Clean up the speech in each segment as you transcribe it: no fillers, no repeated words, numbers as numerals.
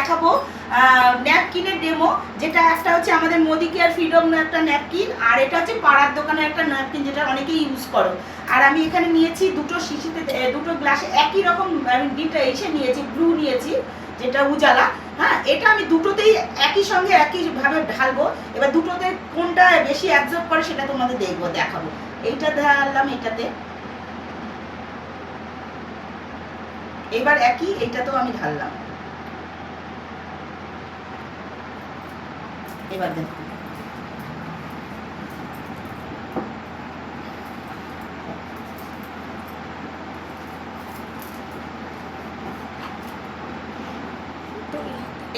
দেখাবো ন্যাপকিনের ডেমো, যেটা একটা হচ্ছে আমাদের মোদি কেয়ার ফ্রিডম একটা ন্যাপকিন, আর এটা হচ্ছে পাড়ার দোকানের একটা ন্যাপকিন যেটা অনেকেই ইউজ করো। আর আমি এখানে নিয়েছি দুটো শিশিতে, দুটো গ্লাসে একই রকম আমি এসে নিয়েছি, ব্লু নিয়েছি যেটা উজালা। হ্যাঁ, এটা আমি দুটোতেই একই সঙ্গে একইভাবে ঢালবো। এবার দুটোতে কোনটা বেশি অ্যাবজর্ব করে সেটা তোমাদের দেখাবো। এইটা ঢাললাম এটাতে, এবার একই এইটাতেও আমি ঢাললাম। এবার দেখো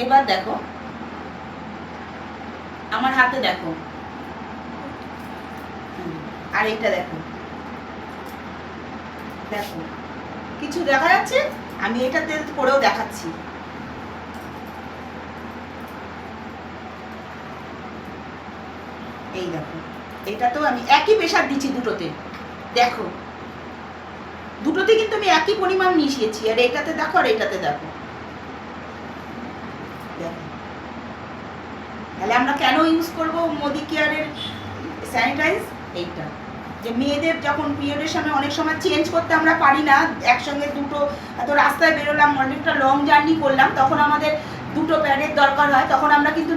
এবার দেখো আমার হাতে দেখো, আর এইটা দেখো, দেখো কিছু দেখা যাচ্ছে? আমি এটাতে করেও দেখাচ্ছি। এই দেখো, এটাতেও আমি একই প্রেশার দিচ্ছি দুটোতে, দেখো দুটোতে কিন্তু আমি একই পরিমাণ মিশিয়েছি। আর এটাতে দেখো, আর এটাতে দেখো, দেখো। তাহলে আমরা কেন ইউজ করব মোদি কেয়ারের স্যানিটাইজ? এইটা যে মেয়েদের যখন পিরিয়ডের সময় অনেক সময় চেঞ্জ করতে আমরা পারি না, একসঙ্গে দুটো, এত রাস্তায় বেরোলাম, অনেকটা লং জার্নি করলাম, তখন আমাদের দুটো প্যাডের দরকার হয়, তখন আমরা কিন্তু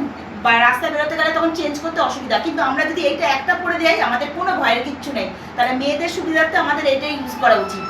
রাস্তায় বেরোতে গেলে তখন চেঞ্জ করতে অসুবিধা। কিন্তু আমরা যদি এইটা একটা পরে দেই আমাদের কোনো ভয়ের কিচ্ছু নেই। তাহলে মেয়েদের সুবিধার্থে আমাদের এটাই ইউজ করা উচিত।